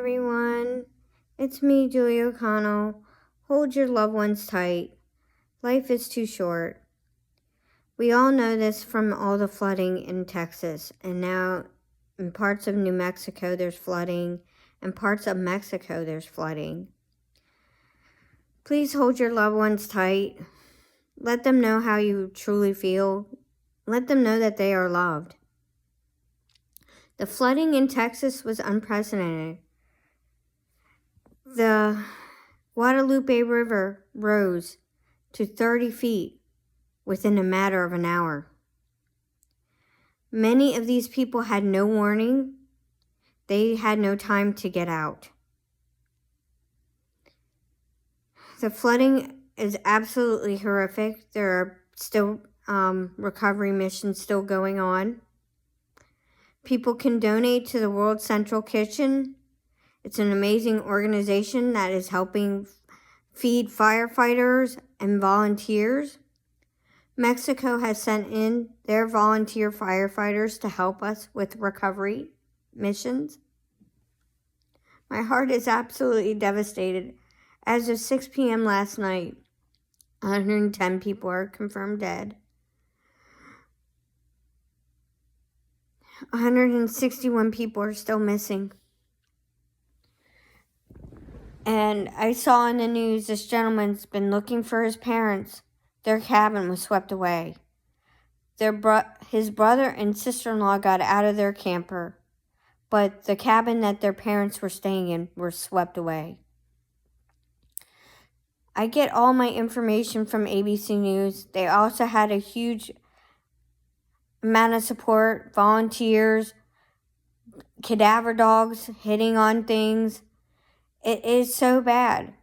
everyone. It's me, Julie O'Connell. Hold your loved ones tight. Life is too short. We all know this from all the flooding in Texas, and now in parts of New Mexico there's flooding, and parts of Mexico there's flooding. Please hold your loved ones tight. Let them know how you truly feel. Let them know that they are loved. The flooding in Texas was unprecedented. The Guadalupe River rose to 30 feet within a matter of an hour. Many of these people had no warning. They had no time to get out. The flooding is absolutely horrific. There are still recovery missions still going on. People can donate to the World Central Kitchen. It's an amazing organization that is helping feed firefighters and volunteers. Mexico has sent in their volunteer firefighters to help us with recovery missions. My heart is absolutely devastated. As of 6 p.m. last night, 110 people are confirmed dead. 161 people are still missing. And I saw in the news this gentleman's been looking for his parents. Their cabin was swept away. His brother and sister-in-law got out of their camper, but the cabin that their parents were staying in were swept away. I get all my information from ABC News. They also had a huge amount of support, volunteers, cadaver dogs hitting on things. It is so bad.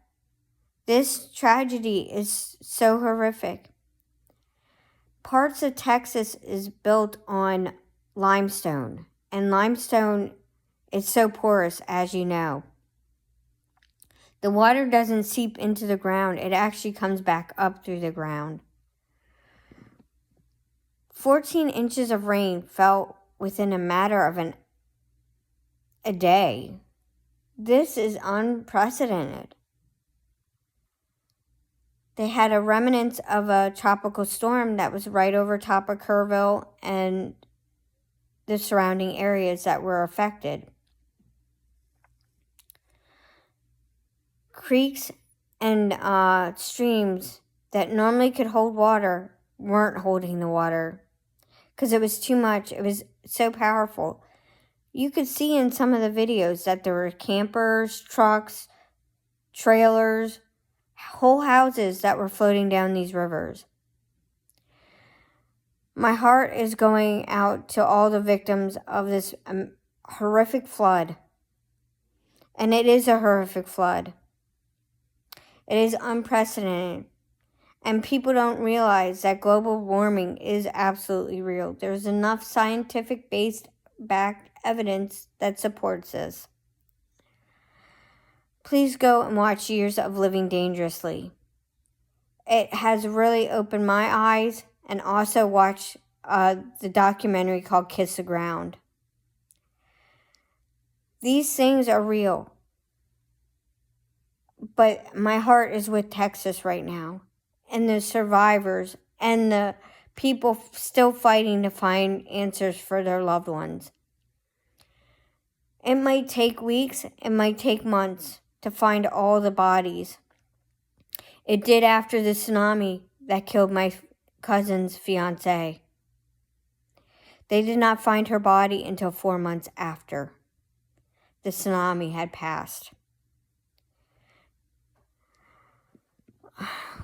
This tragedy is so horrific. Parts of Texas is built on limestone, and limestone is so porous, as you know. The water doesn't seep into the ground. It actually comes back up through the ground. 14 inches of rain fell within a matter of a day. This is unprecedented. They had a remnant of a tropical storm that was right over top of Kerrville and the surrounding areas that were affected. Creeks and streams that normally could hold water weren't holding the water because it was too much. It was so powerful. You could see in some of the videos that there were campers, trucks, trailers, whole houses that were floating down these rivers. My heart is going out to all the victims of this horrific flood. And it is a horrific flood. It is unprecedented. And people don't realize that global warming is absolutely real. There's enough scientific-based backed evidence that supports this. Please go and watch Years of Living Dangerously. It has really opened my eyes, and also watch the documentary called Kiss the Ground. These things are real. But my heart is with Texas right now, and the survivors, and the people still fighting to find answers for their loved ones. It might take weeks, it might take months to find all the bodies. It did after the tsunami that killed my cousin's fiance. They did not find her body until 4 months after the tsunami had passed.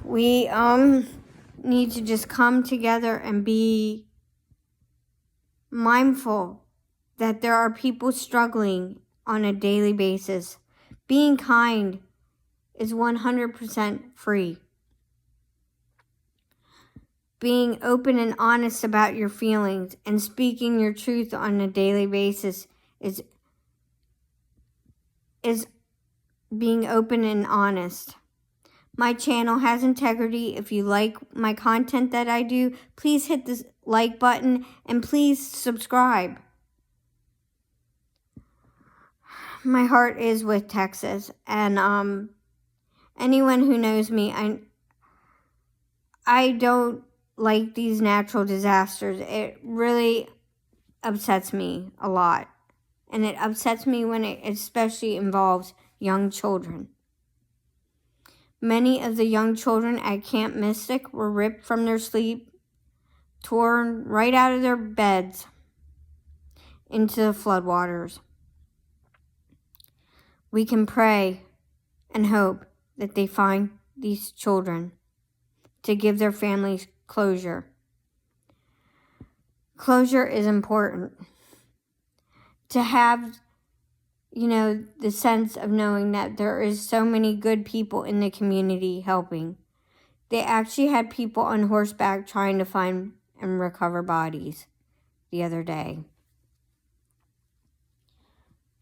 We need to just come together and be mindful that there are people struggling on a daily basis. Being kind is 100% free. Being open and honest about your feelings and speaking your truth on a daily basis is being open and honest. My channel has integrity. If you like my content that I do, please hit the like button and please subscribe. my heart is with Texas, and anyone who knows me, I don't like these natural disasters. It really upsets me a lot, and it upsets me when it especially involves young children. Many of the young children at Camp Mystic were ripped from their sleep, torn right out of their beds into the floodwaters. We can pray and hope that they find these children to give their families closure. Closure is important. To have, the sense of knowing that there is so many good people in the community helping. They actually had people on horseback trying to find and recover bodies the other day.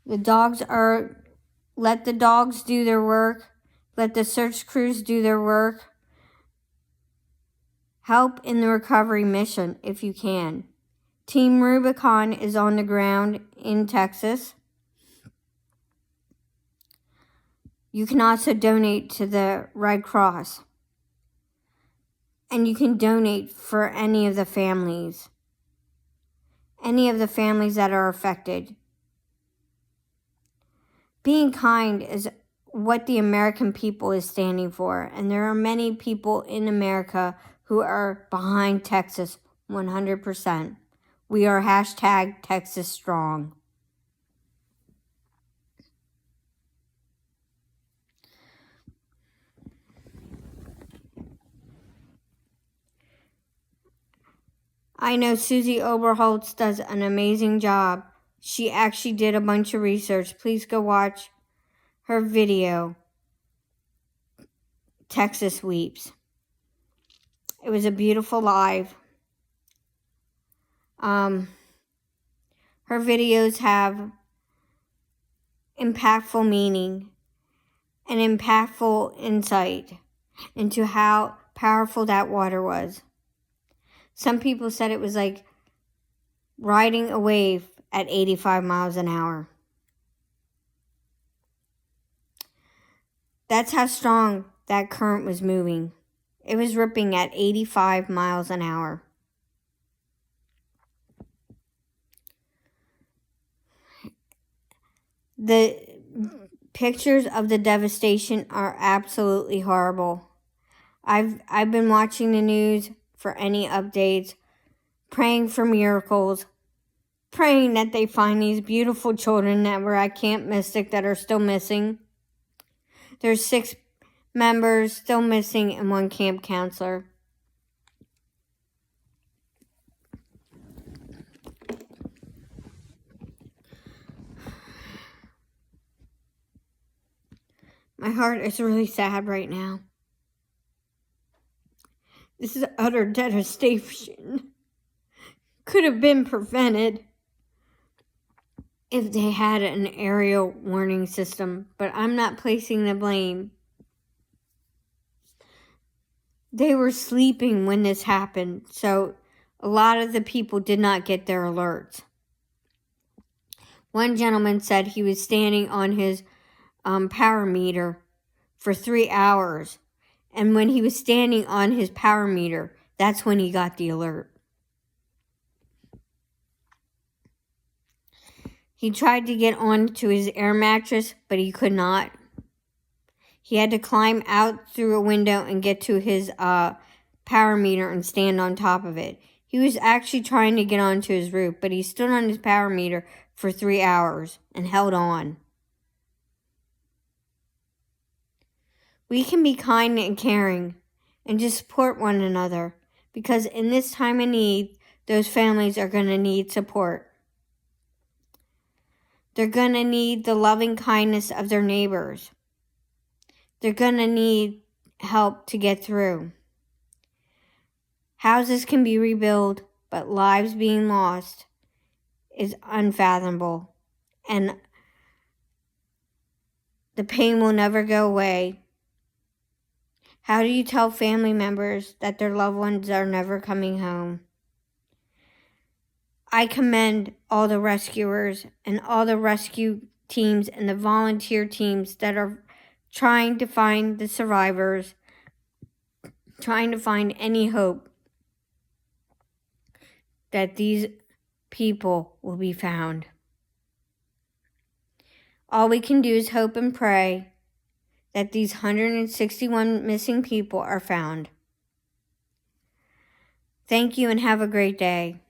Let the dogs do their work. Let the search crews do their work. Help in the recovery mission if you can. Team Rubicon is on the ground in Texas. You can also donate to the Red Cross. And you can donate for any of the families that are affected. Being kind is what the American people is standing for. And there are many people in America who are behind Texas 100%. We are #TexasStrong. I know Susie Oberholtz does an amazing job. She actually did a bunch of research. Please go watch her video, Texas Weeps. It was a beautiful live. Her videos have impactful meaning and impactful insight into how powerful that water was. Some people said it was like riding a wave at 85 miles an hour. That's how strong that current was moving. It was ripping at 85 miles an hour. The pictures of the devastation are absolutely horrible. I've been watching the news for any updates, praying for miracles, praying that they find these beautiful children that were at Camp Mystic that are still missing. There's 6 members still missing and 1 camp counselor. My heart is really sad right now. This is utter devastation. Could have been prevented if they had an aerial warning system, but I'm not placing the blame. They were sleeping when this happened, so a lot of the people did not get their alerts. One gentleman said he was standing on his power meter for 3 hours, and when he was standing on his power meter, that's when he got the alert. He tried to get onto his air mattress, but he could not. He had to climb out through a window and get to his power meter and stand on top of it. He was actually trying to get onto his roof, but he stood on his power meter for 3 hours and held on. We can be kind and caring and just support one another, because in this time of need, those families are going to need support. They're going to need the loving kindness of their neighbors. They're going to need help to get through. Houses can be rebuilt, but lives being lost is unfathomable, and the pain will never go away. How do you tell family members that their loved ones are never coming home? I commend all the rescuers and all the rescue teams and the volunteer teams that are trying to find the survivors, trying to find any hope that these people will be found. All we can do is hope and pray that these 161 missing people are found. Thank you and have a great day.